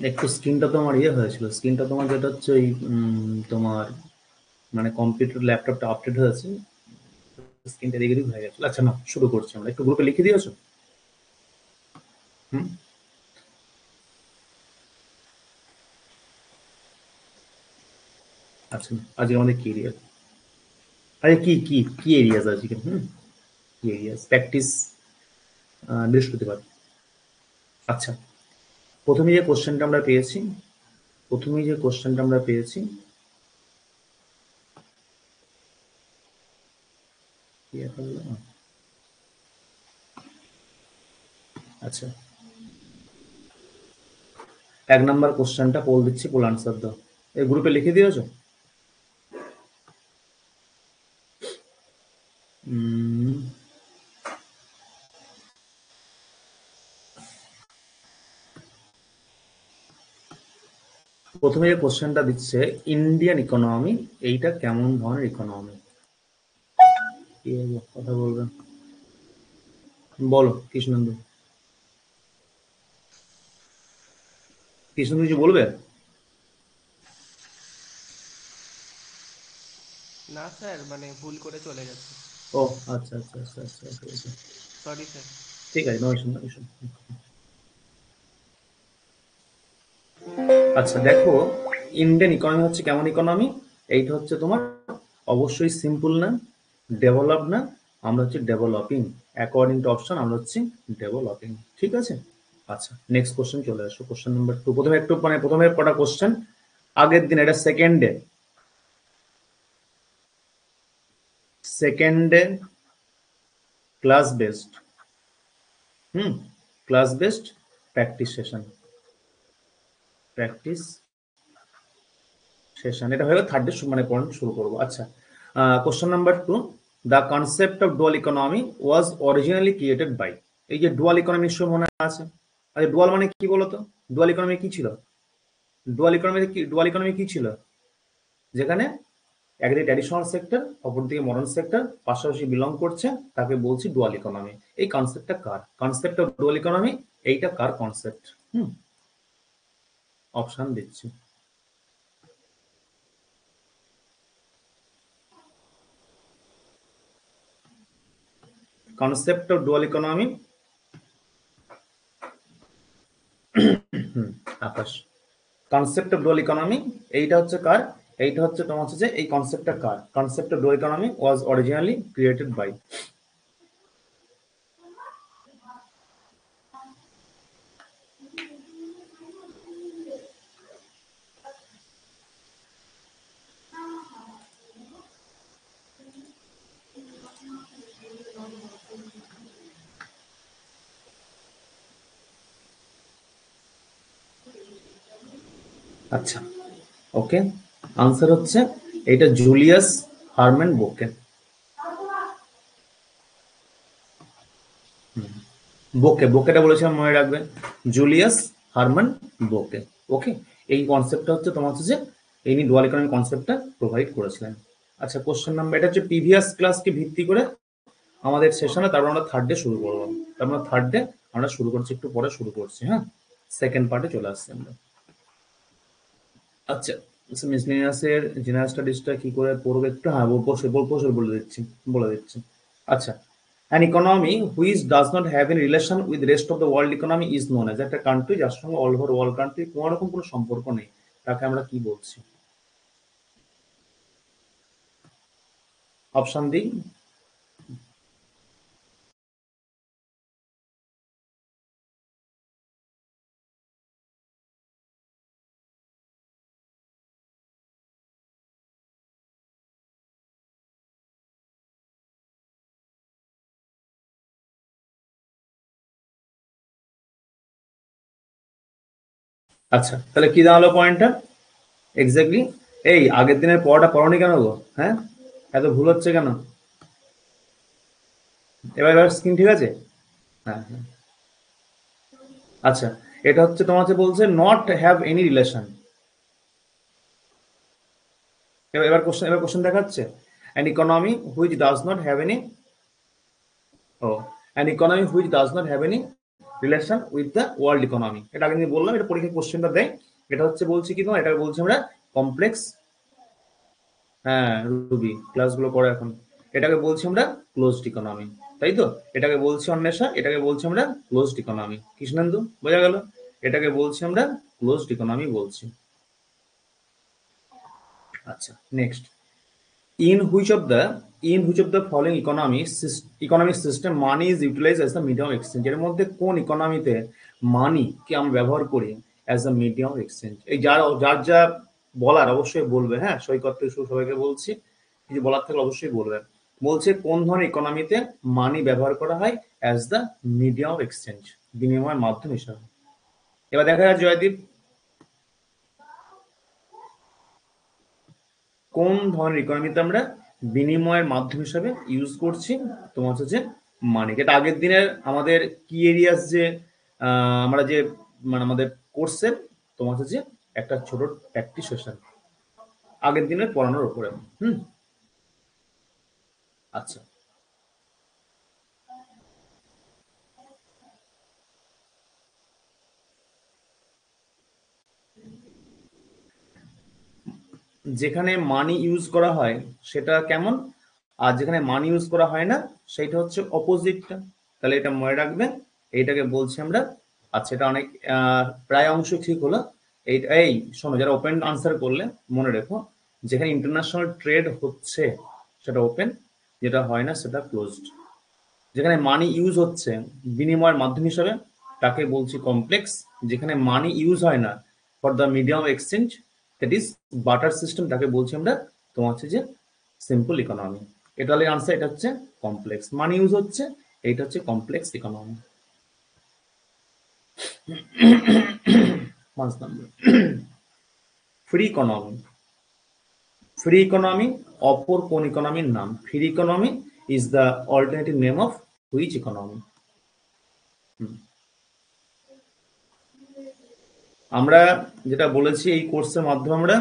একটু স্ক্রিনটা তোমার ইয়ে হয়েছিল, স্ক্রিনটা তোমার যেটা হচ্ছে ওই তোমার মানে কম্পিউটার ল্যাপটপটা আপডেট হয়েছে, স্ক্রিনটা এদিকে হয়ে গেছিল। আচ্ছা না, শুরু করছি আমরা। একটু গ্রুপে লিখে দিয়েছো? হুম। আচ্ছা, আজকে আমাদের কি এরিয়া? আরে কি কি কি এরিয়াস আজকে? কি এরিয়াস? প্র্যাকটিস বৃহস্পতিবার। আচ্ছা, প্রথমে যে কোশ্চেনটা আমরা পেয়েছি, প্রথমেই যে কোশ্চেনটা আমরা পেয়েছি, কি একটা হলো? আচ্ছা, 1 নম্বর কোশ্চেনটা পোল দিচ্ছি, পোল আনসার দাও। এই গ্রুপে লিখে দিয়েছো? উম, প্রথমে যে কোশ্চেনটা দিচ্ছে, ইন্ডিয়ান ইকোনমি এইটা কেমন ধরনের ইকোনমি? কি বলবো? কথা বলবেন, বলো কৃষ্ণেন্দু। কৃষ্ণেন্দু কিছু বলবে? না স্যার, মানে ভুল করে চলে গেছে। ও আচ্ছা আচ্ছা আচ্ছা আচ্ছা, ওকে ওকে, সরি স্যার। ঠিক আছে, নো ইস্যু নো ইস্যু। আচ্ছা দেখো, ইন্ডিয়ান ইকোনমি হচ্ছে কেমন ইকোনমি? এইটা হচ্ছে তোমার অবশ্যই সিম্পল না, ডেভেলপ না, আমরা হচ্ছে ডেভেলপিং। অ্যাকর্ডিং টু অপশন আমরা হচ্ছে ডেভেলপিং। ঠিক আছে। আচ্ছা, নেক্সট কোশ্চেন চলে আসো, কোশ্চেন নাম্বার 2। প্রথমে একটু মানে প্রথমে কটা কোশ্চেন আগের দিন, এটা সেকেন্ডে, সেকেন্ডে ক্লাস বেসড। হুম, class based practice session, practice session, এটা হয়ে থার্ডে মানে পয়েন্ট শুরু করবো। আচ্ছা, question number 2, the concept of dual economy was originally created by. এই যে ডুয়াল ইকোনমি নিশ্চয় মনে আছে। আচ্ছা, ডুয়াল মানে কি বলতো? ডুয়াল ইকোনমি কি ছিল? ডুয়াল ইকোনমি কি ছিল? যেখানে একদিকে ট্র্যাডিশনাল সেক্টর, অপরদিকে মডার্ন সেক্টর পাশাপাশি বিলং করছে, তাকে বলছি ডুয়াল ইকোনমি। এই কনসেপ্টটা কার? কনসেপ্ট অফ ডুয়াল ইকোনমি এইটা কার কনসেপ্ট? অপশন দিচ্ছি। Concept of dual economy, Akash. Concept of dual economy এইটা হচ্ছে কার? এইটা হচ্ছে তোমার হচ্ছে যে এই কনসেপ্টটা কার? Concept of dual economy was originally created by. আচ্ছা, ওকে, আনসার হচ্ছে এটা জুলিয়াস হারম্যান বোকে। বোকে, বোকেটা বলেছিলাম মনে রাখবে, জুলিয়াস হারম্যান বোকে। ওকে, এই কনসেপ্টটা হচ্ছে তোমার হচ্ছে যে ইনি ডুয়াল ইকোনমি কনসেপ্টটা প্রোভাইড করেছিলেন। আচ্ছা, কোশ্চেন নাম্বার, এটা হচ্ছে প্রিভিয়াস ক্লাসকে ভিত্তি করে আমাদের সেশনে, তারপর আমরা থার্ড ডে শুরু করবো। তারপর থার্ড ডে আমরা শুরু করছি, একটু পরে শুরু করছি। হ্যাঁ, সেকেন্ড পার্টে চলে আসছি আমরা। আচ্ছা, মিসলিনিয়াসের জেনারেল স্টাডিজটা কি করে পড়বে একটু, হ্যাঁ বলবো বলে দিচ্ছি, বলে দিচ্ছি। আচ্ছা, an economy which does not have any relation with rest of the world economy is known as, একটা কান্ট্রি যার সঙ্গে অল ওভার ওয়ার্ল্ড কান্ট্রি কোনো রকম কোনো সম্পর্ক নেই, তাকে আমরা কি বলছি? অপশন দিই। আচ্ছা, তাহলে কি দাঁড়ালো পয়েন্টটা এক্স্যাক্টলি? এই আগের দিনের পড়াটা পড়নি কেন গো? হ্যাঁ, এত ভুল হচ্ছে কেন? এবার এবার স্ক্রিন ঠিক আছে? হ্যাঁ হ্যাঁ। আচ্ছা, এটা হচ্ছে তোমার হচ্ছে বলছে নট হ্যাভ এনি রিলেশন। এবার কোশ্চেন দেখাচ্ছে, an economy which does not have any, ও, an economy which does not have any relation with the world economy. এটা আগে আমি বললাম, এটা পরীক্ষায় কোশ্চেনটা দেয়। এটা হচ্ছে বলছি কি তোমার, এটা বলছি আমরা কমপ্লেক্স। হ্যাঁ রুবি ক্লাসগুলো করে এখন। এটাকে বলছি আমরা ক্লোজড ইকোনমি, তাই তো? এটাকে বলছি অন্বেষা, এটাকে বলছি আমরা ক্লোজড ইকোনমি। কৃষ্ণেন্দু বোঝা গেল? এটাকে বলছি আমরা ক্লোজড ইকোনমি বলছি। আচ্ছা next, in which of the following economic system money is utilized as the medium of exchange? এর মধ্যে কোন ইকোনমিতে মানি কে আমরা ব্যবহার করি as a medium of exchange? এই যার যার যা বলার অবশ্যই বলবে, হ্যাঁ সৈকত থেকে শুরু সবাইকে বলছি, কিছু বলার থাকলে অবশ্যই বলবে। বলছে কোন ধরনের ইকোনমিতে মানি ব্যবহার করা হয় as the medium of exchange, বিনিময়ের মাধ্যম হিসাবে। এবার দেখা যায় জয়দীপ, কোন ধরনের ইকোনমিতে আমরা বিনিময়ের মাধ্যম হিসাবে ইউজ করছি তোমার হচ্ছে যে মানি। এটা আগের দিনের আমাদের কি এরিয়াস যে আমরা যে মানে আমাদের কোর্সের তোমার হচ্ছে যে একটা ছোট প্র্যাকটিস সেশন আগের দিনের পড়ানোর উপরে। আচ্ছা, যেখানে মানি ইউজ করা হয় সেটা কেমন, আর যেখানে মানি ইউজ করা হয় না সেটা হচ্ছে অপোজিটটা। তাহলে এটা মনে রাখবে, এইটাকে বলছি আমরা। আচ্ছা, এটা অনেক প্রায় অংশ ঠিক হলো। এই শোনো, যারা ওপেন আনসার করলে মনে রেখো, যেখানে ইন্টারন্যাশনাল ট্রেড হচ্ছে সেটা ওপেন, যেটা হয় না সেটা ক্লোজড। যেখানে মানি ইউজ হচ্ছে বিনিময়ের মাধ্যম হিসাবে তাকে বলছি কমপ্লেক্স। যেখানে মানি ইউজ হয় না for the medium exchange, that is butter system, তাকে বলছি আমরা তোমার হচ্ছে যে সিম্পল ইকোনমি। এটা হলে আনসার, এটা হচ্ছে কমপ্লেক্স। মানি ইউজ হচ্ছে, এইটা হচ্ছে কমপ্লেক্স ইকোনমি। 5 নম্বর, ফ্রি ইকোনমি। ফ্রি ইকোনমি অপর কোন ইকোনমির নাম? Free economy is the alternative name of which economy? আমরা যেটা বলেছি এই কোর্সের মাধ্যমে আমরা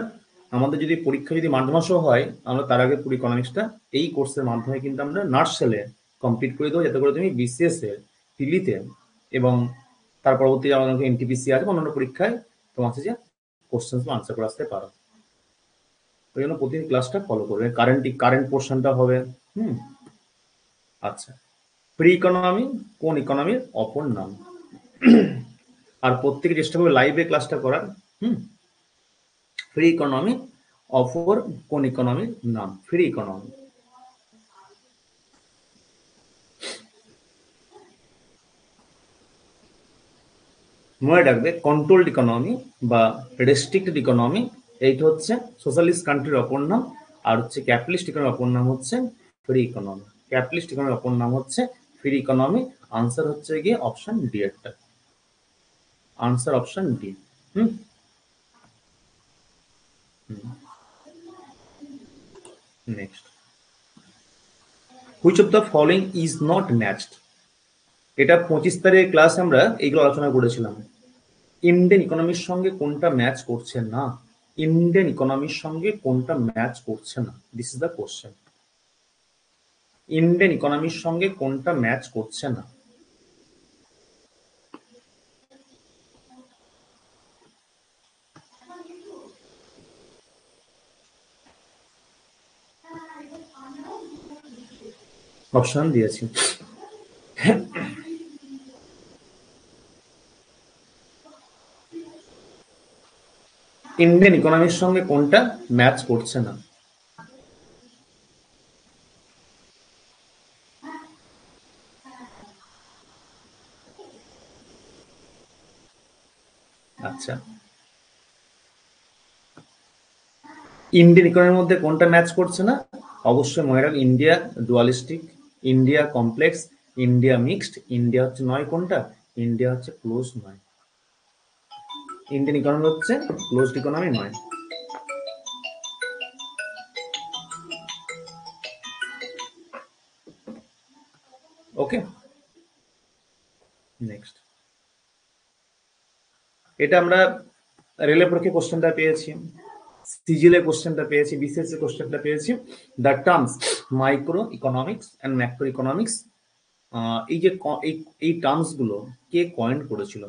আমাদের যদি পরীক্ষা যদি মার্চ মাসও হয়, আমরা তার আগে পুরো ইকোনমিক্সটা এই কোর্সের মাধ্যমে কিন্তু আমরা নার্সেলে কমপ্লিট করে দেবো, যাতে করে তুমি বিসিএস এর টিলিতে এবং তার পরবর্তী আমাদের এনটিপিসি আছে অন্যান্য পরীক্ষায় তোমার হচ্ছে যে কোশ্চেন আনসার করে আসতে পারো। ওই জন্য প্রতিদিন ক্লাসটা ফলো করবে, কারেন্ট পোর্শনটা হবে। আচ্ছা, প্রি ইকোনমি কোন ইকোনমির অপর নাম? আর প্রত্যেকে চেষ্টা করবে লাইভে ক্লাসটা করার। ফ্রি ইকোনমি অপর কোন ইকোনমির নাম? Free economy. মনে রাখবে, কন্ট্রোলড ইকোনমি বা রেস্ট্রিক্টেড ইকোনমি এইটা হচ্ছে সোশ্যালিস্ট কান্ট্রির অপর নাম, আর হচ্ছে ক্যাপিটালিস্ট ইকোনমির অপর নাম হচ্ছে ফ্রি ইকোনমি। ক্যাপিটালিস্ট ইকোনমির অপর নাম হচ্ছে ফ্রি ইকোনমি। আনসার হচ্ছে গিয়ে অপশন ডি একটা। Answer option D. Next, which of the following is not matched? এটা 25 তারিখের ক্লাস আমরা এইগুলো আলোচনা করেছিলাম। ইন্ডিয়ান ইকোনমির সঙ্গে কোনটা ম্যাচ করছে না? ইন্ডিয়ান ইকোনমির সঙ্গে কোনটা ম্যাচ করছে না? This is the question. Indian ইকোনমির সঙ্গে কোনটা ম্যাচ করছে না? অপশন দিয়েছি। ইন্ডিয়ান ইকোনমির সঙ্গে কোনটা ম্যাচ করছে না? আচ্ছা, ইন্ডিয়ান ইকোনমির মধ্যে কোনটা ম্যাচ করছে না? অবশ্যই মনে রাখ, India dualistic, India complex, India mixed, India হচ্ছে নয় কোনটা? ইন্ডিয়া হচ্ছে ক্লোজ নয়। ইন্ডিয়ান ইকোনমি হচ্ছে ক্লোজড ইকোনমি নয়। ওকে, নেক্সট, এটা আমরা রেলের পরীক্ষায় কোশ্চেনটা পেয়েছি, সিজিএল এর কোশ্চেনটা পেয়েছি, বিসিএস এর কোশ্চেনটা পেয়েছি। The terms micro economics and macro economics এই যে এই টার্মস গুলো কে কয়েন করেছিল?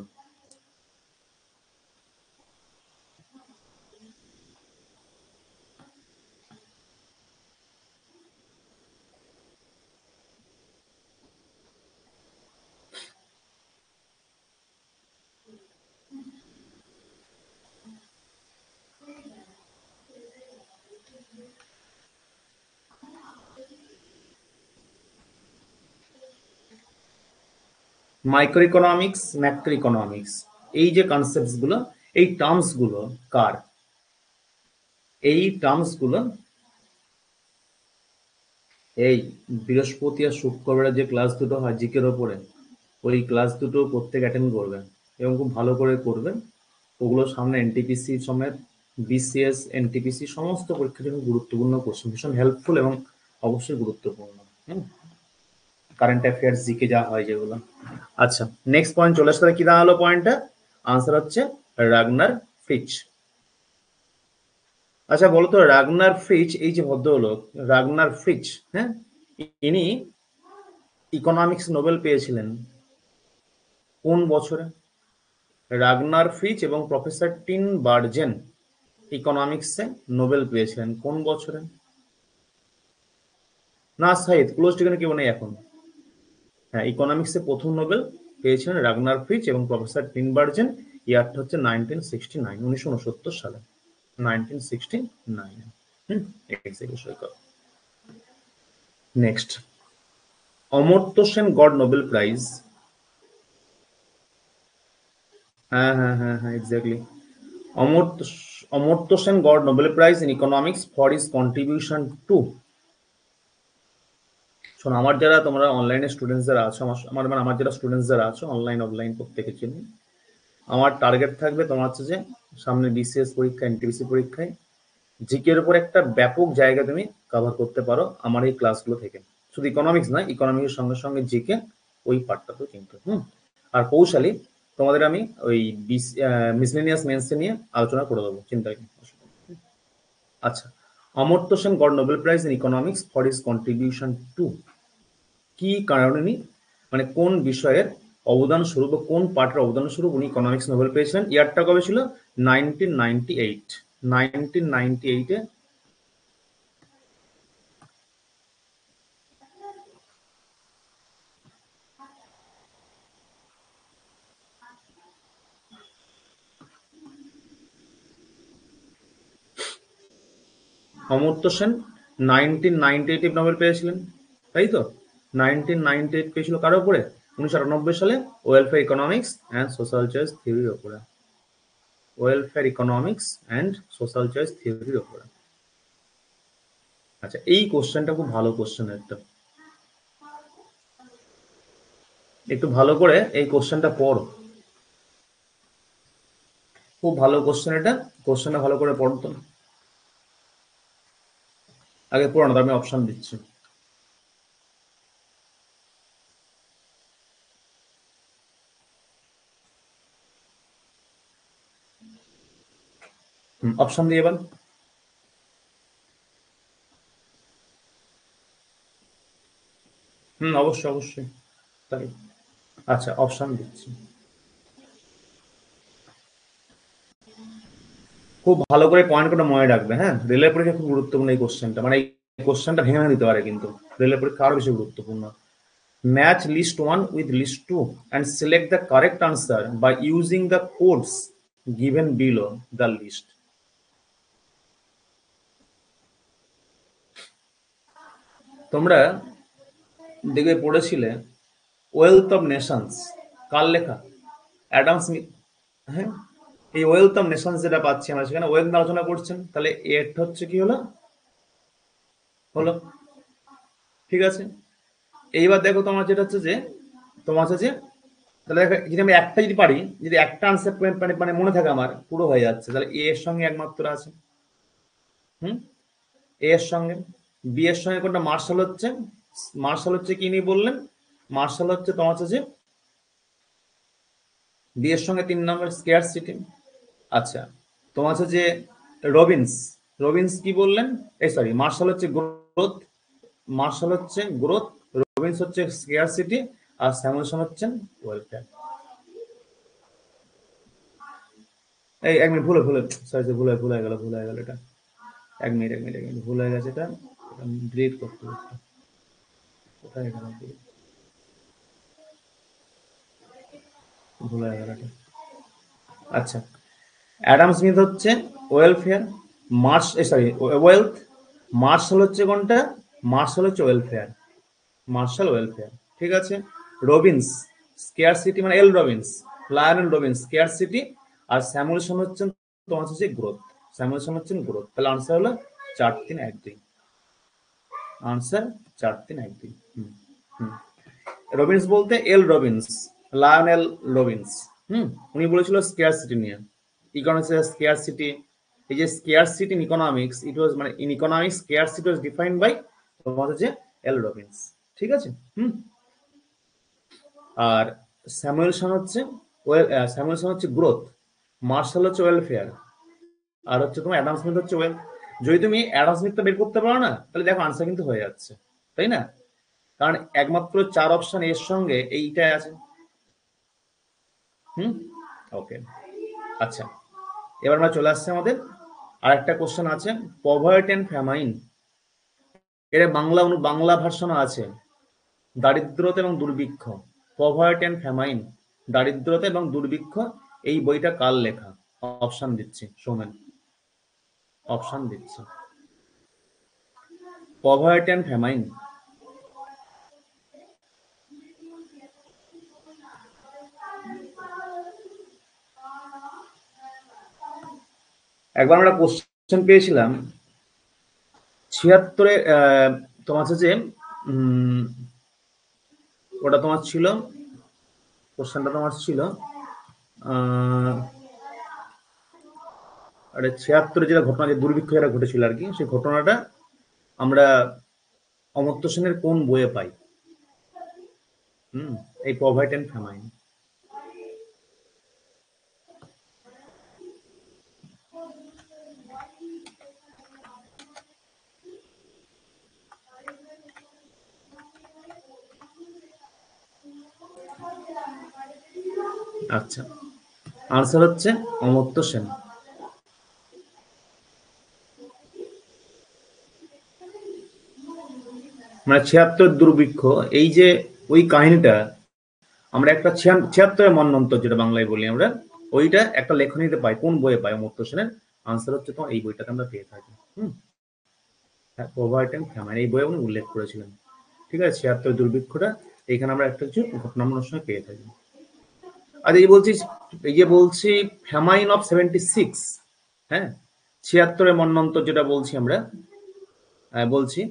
মাইক্রো ইকোনমিক্স, ম্যাক্রো ইকোনমিক্স, এই যে কনসেপ্টস গুলো, এই টার্মস গুলো কার? এই টার্মস গুলো এই বৃহস্পতি আর শুক্রবারে যে ক্লাস দুটো হয় জিকের ওপরে, ওই ক্লাস দুটো প্রত্যেক অ্যাটেন্ড করবেন এবং খুব ভালো করে করবেন। ওগুলো সামনে এনটিপিসি সমেত বিসিএস এনটিপিসি সমস্ত পরীক্ষার জন্য গুরুত্বপূর্ণ কোশ্চেন, ভীষণ হেল্পফুল এবং অবশ্যই গুরুত্বপূর্ণ। কারেন্ট অ্যাফেয়ার্স জিকে যা হয় যেগুলো। আচ্ছা, নেক্সট পয়েন্ট চলে আসতে কি দাঁড়ালো পয়েন্টটা? আনসার হচ্ছে রাগনার ফিচ। আচ্ছা বলতো, রাগনার ফিচ, এই যে ভদ্রলোক রাগনার ফিচ, হ্যাঁ, ইনি ইকোনমিক্স নোবেল পেয়েছিলেন কোন বছরে? রাগনার ফিচ এবং প্রফেসর টিন বার্জেন ইকোনমিক্সে নোবেল পেয়েছিলেন কোন বছরে? না সাহিদ, ক্লোজ এখানে কেউ নেই এখন। হ্যাঁ, ইকোনমিক্সে প্রথম নোবেল পেয়েছিলেন রাগনার ফিচ এবং প্রফেসর টিন বার্জেন। ইয়ারটা হচ্ছে 1969, 1969 সালে, 1969। Exactly Saikat. Next, Amartya Sen got Nobel prize. হ্যাঁ হ্যাঁ হ্যাঁ হ্যাঁ, exactly. Amartya Amartya Sen got Nobel prize in economics for his contribution to. শোনো, আমার যারা তোমরা অনলাইনে স্টুডেন্টস যারা আছো, আমার যারা স্টুডেন্টস যারা আছো অনলাইন অফলাইন প্রত্যেকের জন্য আমার টার্গেট থাকবে তোমার হচ্ছে যে সামনে বিসিএস পরীক্ষা, এনটিপিসি পরীক্ষায় জিকের উপর একটা ব্যাপক জায়গা তুমি কভার করতে পারো আমার এই ক্লাসগুলো থেকে। শুধু ইকোনমিক্স নয়, ইকোনমিক্সের সঙ্গে সঙ্গে জিকে ওই পার্টটাতেও কিন্তু। আর কৌশলী তোমাদের আমি ওই মিসলেনিয়াস মেন্সে নিয়ে আলোচনা করে দেবো, চিন্তা নেই। আচ্ছা, Amartya Sen got Nobel prize in economics for his contribution two. কি কারণে, মানে কোন বিষয়ের অবদান স্বরূপ বা কোন পার্টের অবদান স্বরূপ উনি ইকোনমিক্স নোবেল পেয়েছিলেন? ইয়ারটা কবে ছিল? 1998। 1998-এ অমর্ত্য সেন 1998 নোবেল পেয়েছিলেন, তাই তো? 1998 পেয়েছিল কার উপরে? 1998 সালে welfare economics and social choice থিওরির উপরে। Welfare economics and social choice থিওরির উপরে। আচ্ছা, এই কোশ্চেনটা খুব ভালো কোশ্চেন একটা, একটু ভালো করে এই কোশ্চেনটা পড়ো। খুব ভালো কোশ্চেন এটা, কোশ্চেনটা ভালো করে পড়ো তো। আগে পড়ো না, তো আমি অপশন দিচ্ছি। অপশন দিয়ে এবার। অবশ্যই অবশ্যই, তাই। আচ্ছা, অপশন দিচ্ছি। খুব ভালো করে পয়েন্ট করে মনে রাখবে, হ্যাঁ। রেলের পরীক্ষা খুব গুরুত্বপূর্ণ এই কোশ্চেনটা, মানে এই কোশ্চেনটা ভেঙে ভেঙে দিতে পারে কিন্তু। রেলের পরীক্ষা আরো বেশি গুরুত্বপূর্ণ। Match list 1 with list 2 and select the correct answer by using the codes given below the list. তোমরা দেখবে পড়েছিলে ওয়েলথ অফ নেশনস, কার লেখা? Adam Smith. হ্যাঁ, এই ওয়েলথ অফ নেশনস যেটা পাচ্ছি আমরা, সেখানে ওয়েলথ আলোচনা করছেন, তাহলে এটা হচ্ছে কি হলো? হলো, ঠিক আছে। এইবার দেখো তোমার যেটা হচ্ছে যে তোমার হচ্ছে যে, তাহলে দেখো যদি আমি একটা যদি পারি, যদি একটা আনসার মানে মানে মনে থাকে আমার, পুরো হয়ে যাচ্ছে। তাহলে এ এর সঙ্গে একমাত্র আছে, হুম, এ এর সঙ্গে। বি এর সঙ্গে কোনটা? মার্শাল হচ্ছে। মার্শাল হচ্ছে কি নিয়ে বললেন? মার্শাল হচ্ছে তোমার হচ্ছে যে বি এর সঙ্গে 3 নম্বর স্কেয়ার সিটি। আচ্ছা, তোমার হচ্ছে যে রবিন্স। রবিন্স কি বললেন? এই সরি, মার্শাল হচ্ছে গ্রোথ। মার্শাল হচ্ছে গ্রোথ, রবিন্স হচ্ছে স্কেয়ারসিটি আর স্যামুয়েলসন হচ্ছেন ওয়েলফেয়ার। এই এক মিনিট, ভুলে সরি ভুল হয়ে গেল এটা। এক মিনিট ভুল হয়ে গেছে, এটা ডিলিট করতে হবে। কোথায় গেল? ভুল হয়ে গেল এটা। আচ্ছা, অ্যাডাম স্মিথ হচ্ছে ওয়েলফেয়ার, ওয়েলথ, মার্শাল হচ্ছে কোনটা? মার্শাল হচ্ছে ওয়েলফেয়ার, মার্শাল ওয়েলফেয়ার। ঠিক আছে। রবিন্স স্কেয়ারসিটি, মানে এল রবিন্স, লায়নেল রবিন্স স্কেয়ারসিটি, আর স্যামুয়েলসন হচ্ছেন তোমার হচ্ছে গ্রোথ, স্যামুয়েলসন হচ্ছেন গ্রোথ। তাহলে আনসার হলো 4-3-1-2। আনসার 4-3-1-2। রবিন্স বলতে এল রবিন্স, লায়নেল রবিন্স। উনি বলেছিল স্কেয়ারসিটি নিয়ে, ইকোনমিক্স স্কেয়ারসিটি। এই যে scarcity in economics, it was মানে in economics scarcity was defined by তোমার হচ্ছে এল রবিন্স। ঠিক আছে। আর স্যামুয়েলসন হচ্ছে গ্রোথ, মার্শাল হচ্ছে ওয়েলফেয়ার, আর হচ্ছে তোমার অ্যাডাম স্মিথ হচ্ছে ওয়েলথ। যদি তুমি অ্যাডাম স্মিথটা বের করতে পারো না, তাহলে দেখো আনসার কিন্তু হয়ে যাচ্ছে, তাই না? কারণ একমাত্র 4 অপশন এর সঙ্গে এইটাই আছে। ওকে, আচ্ছা, এবার আমরা চলে আসছে আমাদের আরেকটা কোশ্চেন আছে, পভার্টি এন্ড ফ্যামাইন। এর বাংলা ভার্সনও আছে, দারিদ্রতা এবং দুর্ভিক্ষ। পভার্টি এন্ড ফ্যামাইন, দারিদ্রতা এবং দুর্ভিক্ষ, এই বইটা কার লেখা? অপশন দিচ্ছি, সৌমেন অপশন দিচ্ছি। পভার্টি এন্ড ফ্যামাইন, একবার আমরা কোশ্চেন পেয়েছিলাম 76-এ, তোমার হচ্ছে যে ওটা তোমার ছিল, কোশ্চেনটা তোমার ছিল 76-এ যেটা ঘটনা, যে দুর্ভিক্ষ যেটা ঘটেছিল আর কি, সেই ঘটনাটা আমরা অমর্ত্য সেনের কোন বইয়ে পাই? এই পভার্টি এন্ড ফ্যামাইন। আচ্ছা, আনসার হচ্ছে অমর্ত্য সেন। মানে 76 দুর্ভিক্ষ, এই যে ওই কাহিনীটা আমরা একটা 76-এর মন্বন্তর যেটা বাংলায় বলি আমরা, ওইটা একটা লেখনীতে পাই, কোন বইয়ে পাই? অমর্ত্য সেনের। আনসার হচ্ছে তোমার এই বইটাতে আমরা পেয়ে থাকি। পভার্টি এন্ড ফ্যামাইন, এই বইয়ে উনি উল্লেখ করেছিলেন। ঠিক আছে, 76 দুর্ভিক্ষটা এখানে আমরা একটা কিছু ঘটনা মনের সঙ্গে পেয়ে থাকি। আর এই যে বলছি ফ্যামাইন অফ 76, হ্যাঁ, 76-এর মন্বন্তর যেটা বলছি আমরা, বলছি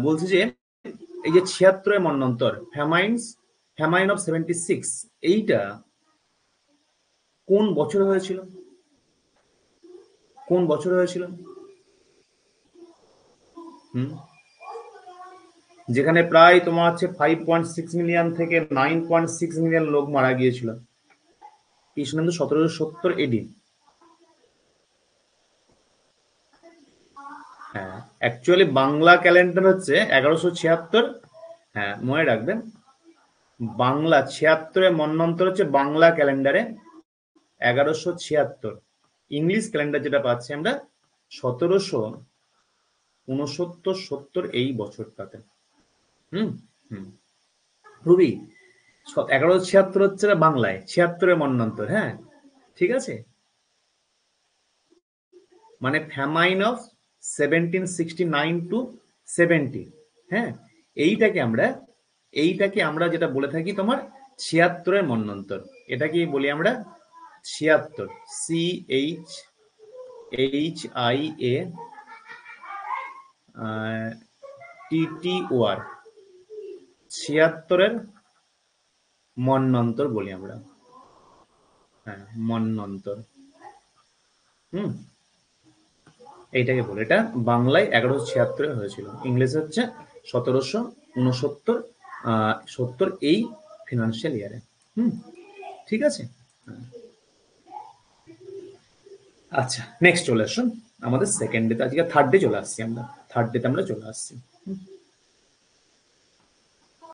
বলছি যে এই যে 76-এর মন্বন্তর ফ্যামাইন অফ 76, এইটা কোন বছরে হয়েছিল? কোন বছরে হয়েছিল? যেখানে প্রায় তোমার হচ্ছে 5.6 মিলিয়ন থেকে 9.6 মিলিয়ন লোক মারা গিয়েছিল। কৃষ্ণেন্দু 1770 এডি। হ্যাঁ, অ্যাকচুয়ালি বাংলা ক্যালেন্ডার হচ্ছে 1176। হ্যাঁ, মনে রাখবেন, বাংলা 76-এর মন্বন্তর হচ্ছে বাংলা ক্যালেন্ডারে 1176। ইংলিশ ক্যালেন্ডার যেটা পাচ্ছি আমরা 1769-70 এই বছরটাতে। রবি 1176 হচ্ছে বাংলায়, 76-এর মন্বন্তর। হ্যাঁ, ঠিক আছে, মানে ফ্যামাইন অফ 1769-70। হ্যাঁ, এইটাকে আমরা যেটা বলে থাকি তোমার 76-এর মন্বন্তর। এটা কি বলি আমরা? 76, CHIATTOR, 76-এর মন্বন্তর বলি আমরা। হ্যাঁ, মন্বন্তর। এইটাকে বলে, এটা বাংলায় 1176-এ হয়েছিল, ইংলিশে হচ্ছে 1769-70 এই ফিনান্সিয়াল ইয়ারে। ঠিক আছে। আচ্ছা, নেক্সট চলে আসুন আমাদের সেকেন্ড ডেতে। আজকে থার্ড ডে চলে আসছি আমরা, থার্ড ডেতে আমরা চলে আসছি।